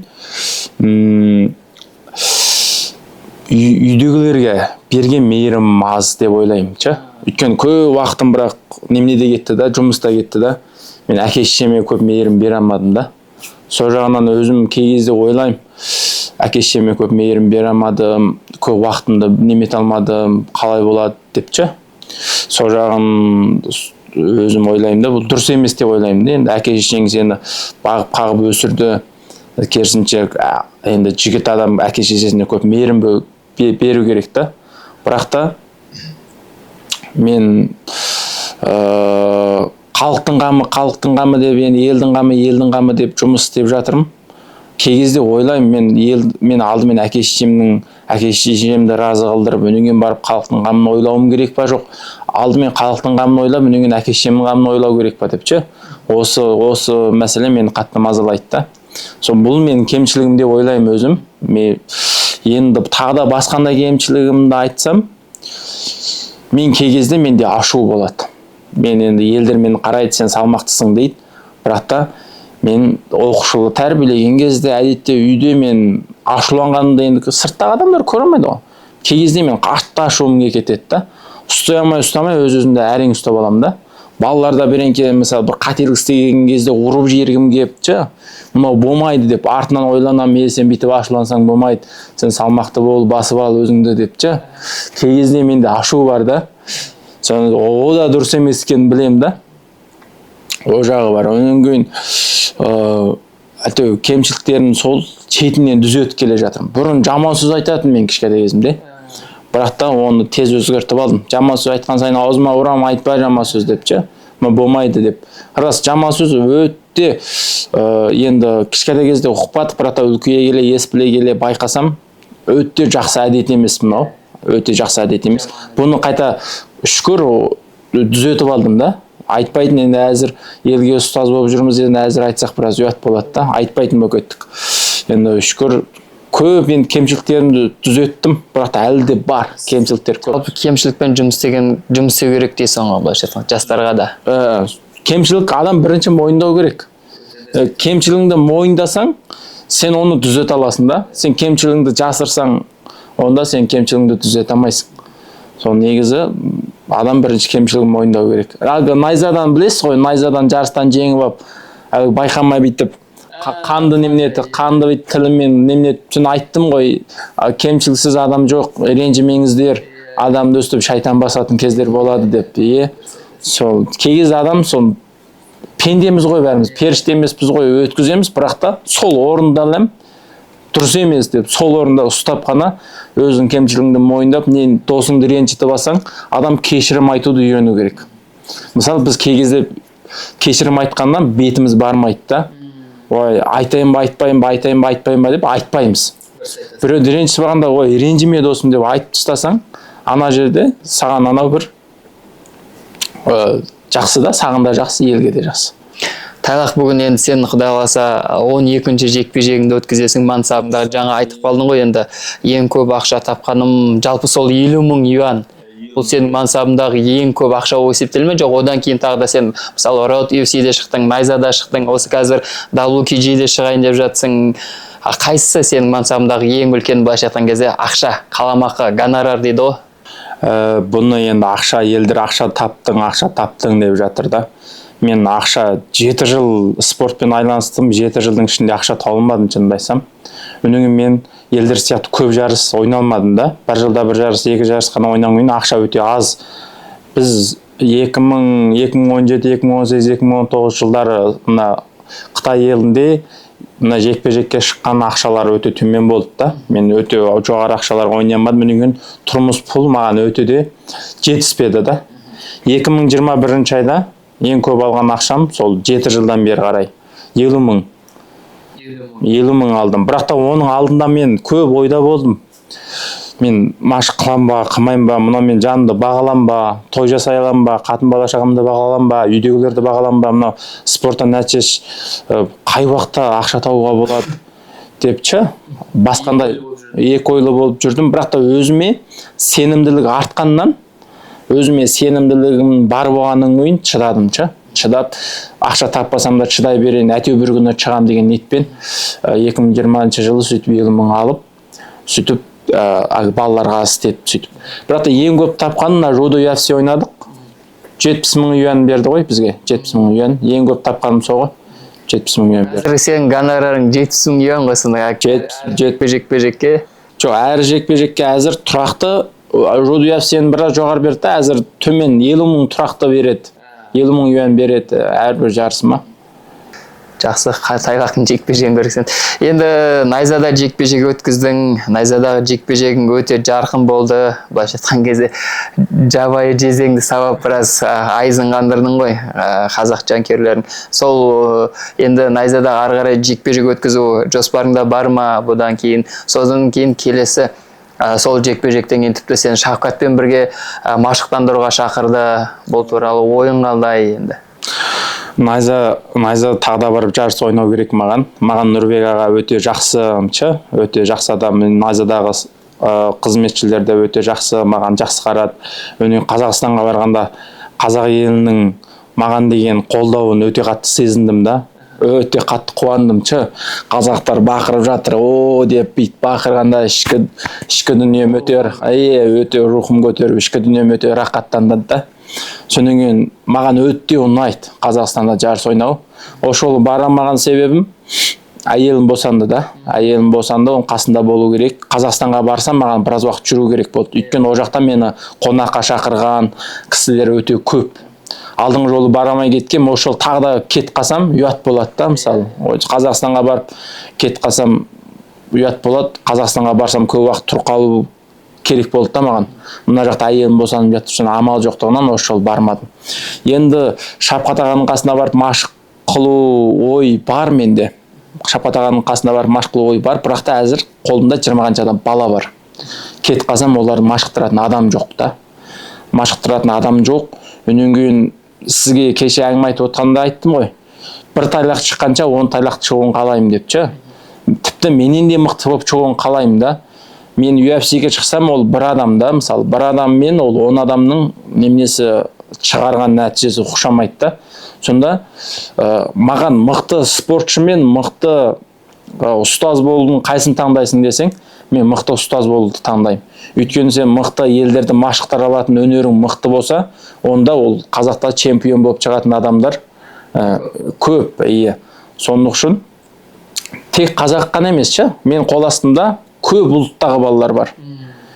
үйдегілерге берген мейірім аз деп ойлаймын ше. Өйткені көп уақытым бірақ неменеде кетті да, жұмыста кетті да. Мен әке-шешеме көп мейірім бере алмадым да. Сол жағынан өзім кей кезде ойлаймын, әке-шешеме көп мейірім бере алмадым, көп уақытымды немете алмадым, қалай болады деп ше. Сол жағын өзім ойлаймын да, бұл дұрыс емес деп ойлаймын да. Енді әке-шешең сені бағып-қағып өсірді, керісінше енді жігіт адам әке-шешесіне көп мейірім беру керек та. Бірақ та мен халықтың қамы деп, енді елдің қамы деп жұмыс істеп жатырмын. Кей кезде ойлаймын, мен алдымен әке-шешемді разы қылдырып, өнеген барып халықтың қамын ойлауым керек па, жоқ. Алдымен халықтың қамын ойлап, өнеген әке-шешемнің қамын ойлау керек па деп ше. Осы мәселе мені қатты мазалайды да. Бұл менің кемшілігім деп ойлаймын өзім. Енді тағы да басқандай кемшілігімді айтсам, мен кей кезде менде ашу болады. Мен енді елдер мені қарайды, сен салмақтысың дейді. Бірақ та мен оқушылы тәрбиелеген кезде, әдетте үйде мен ашуланғанымда енді сырттағы адамдар көре алмайды ғой. Кей кезде мен қатты ашуым кетеді да. Ұстай өз-өзімді әрең ұстап аламын да. Балаларда беренке мысалы бір қателік істеген кезде ұрып жібергім келіп ше. Мынау болмайды деп артынан ойланамын, сен бүйтіп ашулансаң болмайды. Сен салмақты бол, басып ал өзіңді деп ше. Кей кезде менде ашу бар да. О да дұрыс емес екенін білемін да. О жағы бар. Онан кейін кемшіліктерін сол шетінен түзетіп келе жатырмын. Бұрын жаман сөз айтатын мен кішкентай кезімде. Бірақ та оны тез өзгертіп алдым. Жаман сөз айтқан сайын аузыма ұрам, айтпа жаман сөз деп ше. Болмайды деп. Рас, жаман сөз өте енді кішкентай кезде ұқпадық, бірақ та үлкейе келе, ес біле келе байқасам, өте жақсы әдет емес мынау. Өте жақсы әдет емес. Бұны қайта шүкір түзетіп алдым да. Айтпайтын, енді әзір елге ұстаз болып жүрміз, енді әзір айтсақ біраз ұят болады да. Айтпайтын болып кеттік. Енді шүкір көп енді кемшіліктерімді түзеттім, бірақ та әлі де бар кемшіліктер көп. Кемшілікпен жұмыс істеу керек дейсің ғой, былайша айтқанда, жастарға да. Кемшілік адам бірінші мойындау керек. Кемшілігіңді мойындасаң, сен оны түзете аласың да. Сен кемшілігіңді жасырсаң, онда сен кемшілігіңді түзете алмайсың. Сол негізі адам бірінші кемшілігін мойындау керек. Найзадан білесіз ғой, найзадан жарыстан жеңіп алып, байқамай бүйтіп қанды бүйтіп тіліммен неменетіп айттым ғой, кемшіліксіз адам жоқ, ренжімеңіздер, адамды өстіп шайтан басатын кездер болады деп. Сол кей кезде адам сол пендеміз ғой бәріміз, періште емеспіз ғой, өткіземіз, бірақ та сол орында дұрыс емес деп, сол орында ұстап қана өзің кемшілігіңді мойындап, досыңды ренжітіп алсаң, адам кешірім айтуды үйрену керек. Мысалы, біз кей кезде кешірім айтқаннан бетіміз бармайды да. Ой, айтайын ба, айтпайын ба деп айтпаймыз. Біреуді ренжітіп алғанда, ой, ренжіме досым деп айтып тастасаң, ана жерде саған анау бір жақсы да, саған да жақсы, елге де жақсы. Тайлақ, бүгін енді сен Құдай қаласа 12-ші жекпе-жегіңді өткізесің мансабында. Жаңа айтып қалдың ғой, енді ең көп ақша тапқаным жалпы сол 50.000 юан. Бұл сенің мансабындағы ең көп ақша болып есептеле ме? Жоқ, одан кейін тағы да сен мысалы Road UFC-де шықтың, Найзада шықтың, осы қазір WKG-де шығайын деп жатсың. Қайсысы сенің мансабындағы ең үлкен, былайша айтқан кезде, ақша, қаламақы, гонорар дейді ғой? Бұны енді ақша, елдер ақша таптың деп жатыр да. мен ақша 7 жыл спортпен айланыстым, 7 жылдың ішінде ақша табылмадым, шынымды айтсам. Үніңі мен елдер сияқты көп жарыс ойналмадым да. Бір жылда бір жарыс, 2 жарыс қана ойнаған, ақша өте аз. Біз 2017, 2018, 2019 жылдары мына Қытай елінде мына жекпе-жекке шыққан ақшалар өте төмен болды да. Мен өте жоғары ақшалар ойнамадым, менің тұрмыс пұл маған өте де жетіспеді да. 2021 айда ең көп алған ақшам сол 7 жылдан бері қарай 50 мың. 50 мың алдым. Бірақ та оның алдында мен көп ойда болдым. Мен машық қылам ба, қылмайым ба, мына мен жанымды бағалам ба, той жасай алам ба, қатын бала шағамды бағалам ба, үйдегілерді бағалам ба, мына спорттан нәтиже қай уақытта ақша табуға болады депші. Басқандай екі ойлы болып жүрдім. Бірақ та өзіме сенімділік артқаннан, өзіме сенімділігім бар болғаннан кейін шыдадымшы. Шыдап, ақша таппасам да шыдай берейін, әтеу бір күні шығам деген ниетпен 2020 жылы сөйтіп 50 мың алып, сөйтіп балаларға істеп сөйтіп. Бірақ та ең көп тапқаным мына Родо UFC ойнадық. 70 мың юан берді ғой бізге. 70 мың юан. Ең көп тапқаным соғы. 70 мың юан берді. Сен гонорарың 70 мың юан ғой сонда. Жекпе-жекке? Жоқ, әр жекпе-жекке әзір тұрақты. Родо UFC-ні біраз жоғары берді, әзір төмен 50 мың тұрақты береді. 50 мың юан береді әрбір жарысыма. Жақсы, тайғақтың жекпе-жегін көрсең. Енді Найзада жекпе-жек өткіздің. Найзадағы жекпе-жегің өте жарқын болды. Былайша айтқан кезде жабайы жезеңді сабап біраз айызын қандырдың ғой қазақ жанкүйерлерін. Сол енді Найзада ары қарай жекпе-жек өткізу жоспарыңда бар ма бұдан кейін? Содан кейін келесі сол жекпе-жектен кейін тіпті сені Шавкатпен бірге машықтандыруға шақырды. Бұл туралы ойың қалай енді? Найза тағда барып жарыс ойнау керек маған. Маған Нұрбек аға өте жақсымшы, өте жақсы адам. Найзадағы қызметшілер де өте жақсы, маған жақсы қарады. Қазақстанға барғанда қазақ елінің маған деген қолдауын өте қатты сезіндім да. Өте қатты қуандымшы. Қазақтар бақырып жатыр, о деп бит бақырғанда ішкі дүнием өте рухым көтеріп, ішкі дүнием өте рақаттанды да. Сонан кейін маған өте ұнайды Қазақстанда жарыс ойнау. Ошол барамаған себебім әйелім босанды да. Әйелім босанды, оның қасында болу керек. Қазақстанға барсам маған біраз уақыт жүру керек болды. Өйткені ол жақта мені қонаққа шақырған кісілер өте көп. Алдыңғы жолы барамай кеткем, ошол тағы да кет қалсам ұят болады да, мысалы. Қазақстанға барып кет қалсам ұят болады. Қазақстанға барсам көп уақыт тұрып қалу керек болды да маған. Мына жақта әйелім босанып жатып жүрген амал жоқтығынан ошол бармадым. Енді Шапқат ағаның қасына барып машық қылу ой бар менде. Шапқат ағаның қасына барып машық қылу ой бар, бірақ та әзір қолымда 20 қанша бала бар. Кет қалсам оларды машықтыратын адам жоқ та. Машықтыратын адам жоқ. Өнен кейін сізге кеше әңгіме айтып отқанда айттым ғой. Бір тайлақ шыққанша 10 тайлақ шығуын қалаймын депші. Тіпті менен де мықты болып шығуын қалаймын да. Мен UFC-ге шықсам ол бір адам да, мысалы бір адаммен ол 10 адамның немнесі шығарған нәтижесі ұқсамайды да. Сонда маған мықты спортшы мен мықты ұстаз болудың қайсын таңдайсың десең, мен мықты ұстаз болуды таңдаймын. Өйткені сен мықты елдерді машықтар алатын өнерің мықты болса, онда ол қазақта чемпион болып шығатын адамдар көп. Соның үшін тек қазақ қана емес, мен қол астымда көп ұлттағы балалар бар.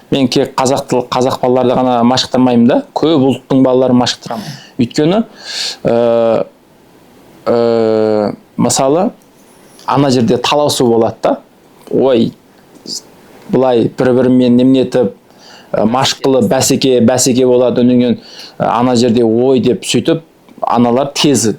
Мен тек қазақ балаларды ғана машықтырмаймын да, көп ұлттың балаларын машықтырамын. Өйткені мысалы ана жерде таласу болады да. Ой, бұлай бір-бірімен неменетіп машықлы бәсеке болады. Өнінген ана жерде ой деп сөйтіп аналар тез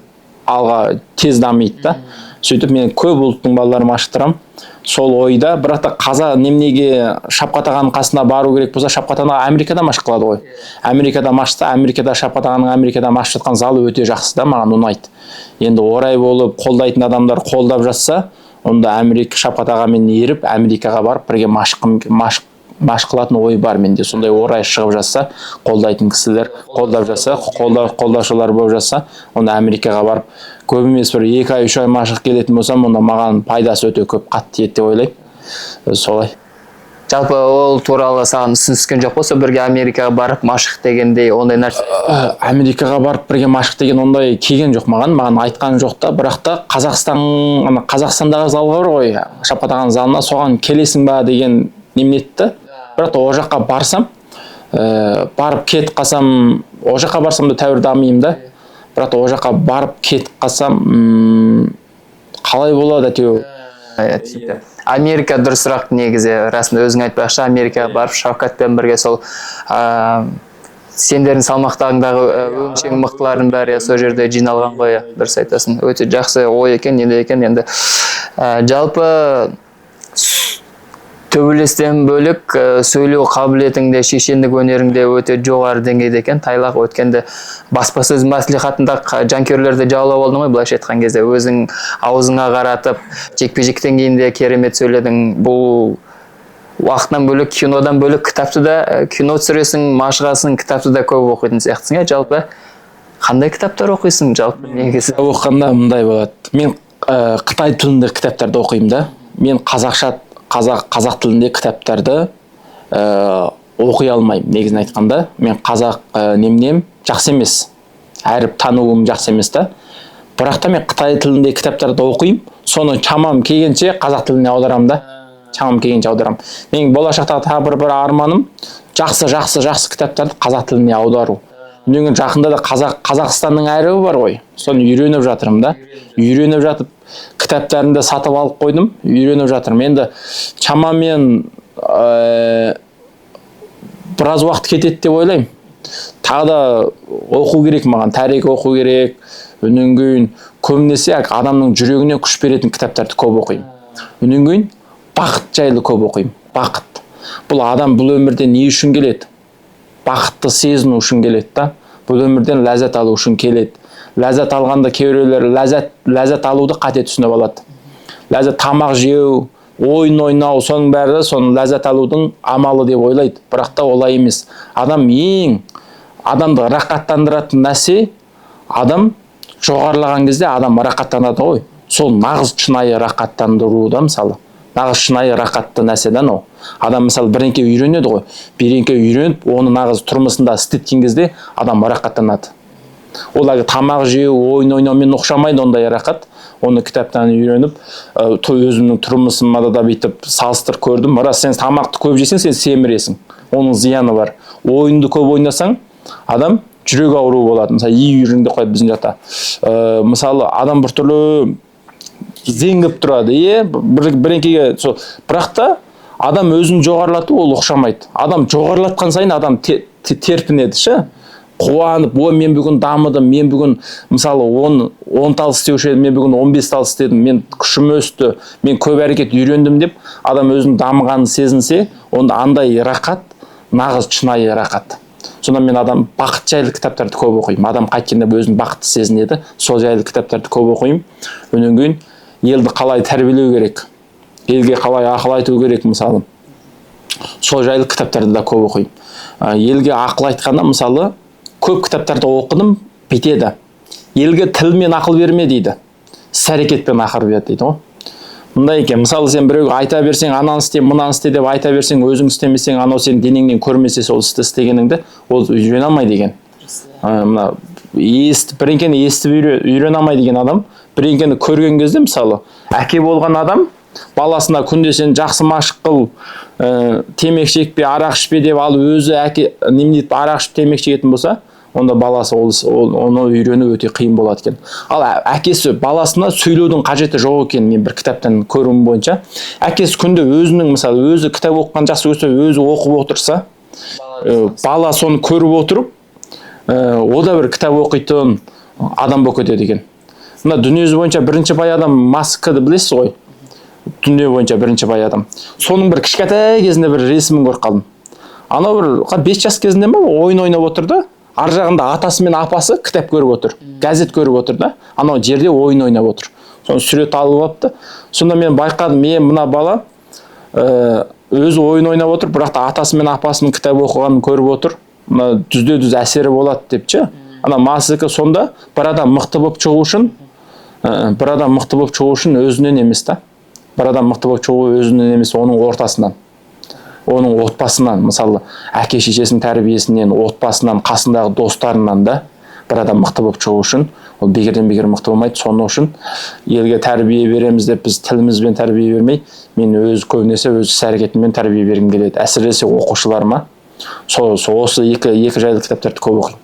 дамиды да. Сөйтіп мен көп ұлттың балаларын машықтырам. Сол ойда, бірақ та қаза немнеге Шапқат ағаның қасына бару керек болса, Шапқат ағаның Америкада машық қылады ғой. Америкада машықса, Америкада Шапқат ағаның Америкада машық жатқан залы өте жақсы да, маған ұнайды. Енді орай болып қолдайтын адамдар қолдап жатса, онда Шапқат ағамен еріп, Америкаға барып, бірге машық қылатын ой бар менде. Сондай орай шығып жатса, қолдайтын кісілер қолдап жатса, қолдаушылар болып жатса, онда Америкаға барып, көп емес бір 2 ай 3 ай машық келетін болсам, онда маған пайдасы өте көп қатты ете ойлаймын. Солай. Жалпы ол туралы саған ұсыныс түскен жоқ болса, бірге Америкаға барып машық дегендей ондай нәрсе? Америкаға барып бірге машық деген ондай келген жоқ маған айтқан жоқ та, бірақ та Қазақстандағы залға бар ғой, Шапат залына, соған келесің ба деген немен етті. Бірақ та ол жаққа барсам, барып кетіп қалсам, ол жаққа барсам да тәуір дамимын да. Бірақ та ол жаққа барып кетіп қалсам, қалай болады әйтеуір? Америка дұрысырақ негізі, расында өзің айтпақшы, Америкаға барып Шавкатпен бірге сол сендердің салмақтарыңдағы өңшең мықтылардың бәрі сол жерде жиналған ғой, дұрыс айтасың. Өте жақсы ой екен, не екен енді. Жалпы төбелестен бөлік сөйлеу қабілетіңде, шешендік өнеріңде өте жоғары деңгейде екен. Тайлақ өткенде баспасөз мәслихатында жанкүйерлерді жаулап алдың ғой, былайша айтқан кезде өзің аузыңа қаратып, жекпе-жектен кейін де керемет сөйледің. Бұл уақытынан бөлек, кинодан бөлек кітапты да, кино түсіресің, машығасың, кітапты да көп оқитын сияқтысың. Жалпы қандай кітаптар оқисың жалпы негізі? Оқығанда мындай болады. Мен Қытай тілінде кітаптарды оқимын да. Мен қазақ тілінде кітаптарды оқи алмаймын, негізін айтқанда. Мен қазақ немнем жақсы емес, әріп тануым жақсы емес та. Бірақ та мен Қытай тілінде кітаптарды оқимын, соны шамам келгенше қазақ тіліне аударамын да. Шамам келгенше аударамын. Менің болашақтағы тағы бір арманым жақсы кітаптарды қазақ тіліне аудару. Бүгін жақында да Қазақстанның әрібі бар ғой, соны үйреніп жатырмын да. Үйреніп жатып, кітаптарымды сатып алып қойдым, үйреніп жатырмын. Енді шамамен біраз уақыт кетеді деп ойлаймын. Тағы да оқу керек маған, тарих оқу керек. Өнен кейін көбінесе адамның жүрегіне күш беретін кітаптарды көп оқимын. Өнен кейін бақыт жайлы көп оқимын. Бақыт. Бұл адам бұл өмірден не үшін келеді? Бақытты сезіну үшін келеді да. Бұл өмірден ләззат алу үшін келеді. Ләззат алғанда кейбіреулер ләззат алуды қате түсініп алады. Ләззат тамақ жеу, ойын ойнау, соның бәрі соның ләззат алудың амалы деп ойлайды. Бірақ та олай емес. Адамды рақаттандыратын нәрсе, адам жоғарылаған кезде адам рақаттанады ғой. Сол нағыз шынайы рақаттандыру да, мысалы. Нағыз шынайы рақатты нәрседен ол. Адам мысалы бірінке үйренеді ғой. Бірінке үйреніп, оны нағыз тұрмысында істеткен кезде адам рақаттанады. Оларға тамақ жеу, ойын ойнаумен ұқсамайды ондай рақат. Оны кітаптан үйреніп, өзімнің тұрмысымда да бүйтіп салыстырып көрдім. Рас, сен тамақты көп жесең, сен семіресің. Оның зияны бар. Ойынды көп ойнасаң, адам жүрек ауруы болады. Мысалы, үйірінде қойды біздің жақта. Мысалы, адам бір түрлі зеңгіп тұрады, бірінкеге. Бірақ та адам өзін жоғарлату ол ұқсамайды. Адам жоғарлатқан сайын адам терпінеді ше. Қуанып, мен бүгін дамыдым, мен бүгін мысалы 10 тал істеуші едім, мен бүгін 15 тал істедім, мен күшім өсті, мен көп әрекет үйрендім деп, адам өзінің дамығанын сезінсе, онда андай рақат, нағыз шынайы рақат. Сонда мен адам бақыт жайлы кітаптарды көп оқимын. Адам қайткенде өзін бақытты сезінеді, сол жайлы кітаптарды көп оқимын. Өнен кейін елді қалай тәрбиелеу керек, елге қалай ақыл айту керек мысалы. Сол жайлы кітаптарды да көп оқимын. Елге ақыл айтқанда мысалы көп кітаптарды оқыдым, бітеді. Елге тілмен ақыл берме дейді. Іс-әрекетпен ақыл береді дейді ғой. Мындай екен, мысалы сен біреуге айта берсең, ананы істе, мынаны істе деп айта берсең, өзің істемесең, анау сен денеңнен көрмесе сол істі істегеніңді, ол үйрене алмайды деген. Мына бірінкені естіп үйрене алмайды деген адам, бірінкені көрген кезде мысалы, әке болған адам баласына күнде сен жақсы машық қыл, темекі шекпе, арақ ішпе деп ал өзі әке неменет арақ ішіп темекі шегетін болса, онда баласы оны үйрену өте қиын болады екен. Ал әкесі баласына сөйлеудің қажеті жоқ екен, мен бір кітаптан көруім бойынша. Әкесі күнде өзінің мысалы өзі кітап оқыған жақсы көрсе, өзі оқып отырса, бала соны көріп отырып, о да бір кітап оқитын адам болып кетеді екен. Мына дүниежүзі бойынша бірінші бай адам Маскты білесіз ғой? Дүние бойынша бірінші бай адам. Соның бір кішкентай кезінде бір ресімін көріп қалдым. Анау бір 5 жас кезінде ме ойын ойнап отырды. Ар жағында атасы мен апасы кітап көріп отыр, газет көріп отыр да. Анау жерде ойын ойнап отыр. Соны сурет алып алыпты. Сонда мен байқадым, мына бала өзі ойын ойнап отыр, бірақ та атасы мен апасының кітап оқығанын көріп отыр. Мына дүзде-дүз әсері болады депші. Ана масыкі сонда бір адам мықты болып шығу үшін өзінен емес та. Бір адам мықты болып шығу өзінен емес, оның ортасынан. оның отбасынан, мысалы әке шешесінің тәрбиесінен, отбасынан, қасындағы достарынан да бір адам мықты болып шығу үшін, ол бекерден бекер мықты болмайды. Соны үшін елге тәрбие береміз деп біз тілімізбен тәрбие бермей, мен көбінесе өз іс-әрекетіммен тәрбие бергім келеді. Әсіресе оқушыларыма осы екі жайлы кітаптарды көп оқимын.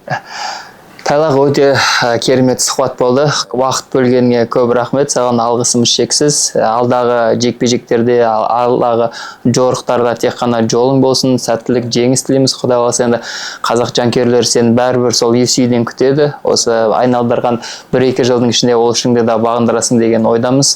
Тайлақ, өте керемет сұхбат болды. Уақыт бөлгеніңе көп рахмет. Саған алғысымыз шексіз. Алдағы жекпе-жектерде, алдағы жорықтарда тек қана жолың болсын, сәттілік, жеңіс тілейміз. Құдай қаласа, енді қазақ жанкүйерлері сені бәрібір сол UFC-ден күтеді. Осы айналдырған 1-2 жылдың ішінде ол ішіңде де бағындырасың деген ойдамыз.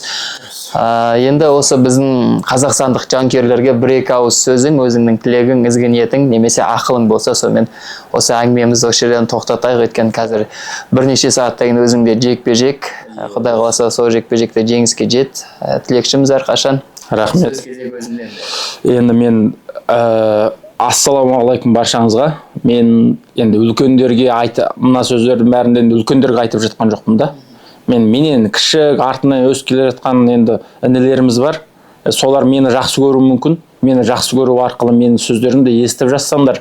Енді осы біздің қазақстандық жанкүйерлерге 1-2 ауыз сөзің, өзіңнің тілегің, ізгі ниетің, немесе ақылың болса, сонымен осы әңгімемізді осы жерден тоқтатайық. Өйткені қазір бірнеше сағаттан кейін өзіңде жекпе-жек. Құдай қаласа сол жекпе-жекте жеңіске жет. Тілекшіміз әрқашан. Рахмет. Енді мен ассалаумағалейкум баршаңызға. Мен енді үлкендерге мына сөздердің бәрінде үлкендерге айтып жатқан жоқпын да. Менен кіші, артынан өсіп келе жатқан енді інілеріміз бар. Солар мені жақсы көруі мүмкін. Мені жақсы көру арқылы менің сөздерімді естіп жатсаңдар,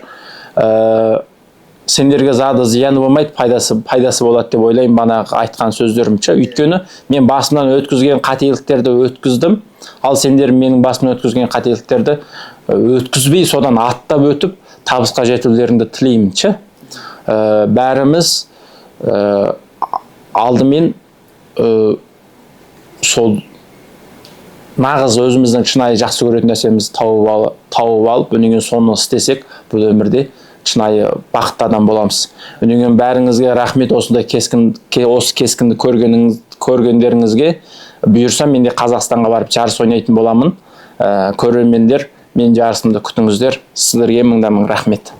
сендерге зады зияны болмайды, пайдасы болады деп ойлаймын банағы айтқан сөздерімше. Өйткені мен басымнан өткізген қателіктерді өткіздім, ал сендер менің басымнан өткізген қателіктерді өткізбей, содан аттап өтіп, табысқа жетулеріңді тілеймін. Бәріміз алдымен сол нағыз өзіміздің шынайы жақсы көретін нәрсемізді тауып алып, өнеген соны істесек, бұл өмірде шынайы бақытты адам боламыз. Өнеген бәріңізге рахмет, осы кескінді көргендеріңізге. Бұйырса, мен де Қазақстанға барып жарыс ойнайтын боламын. Көрермендер, мен жарысымды күтіңіздер. Сіздерге мың рахмет.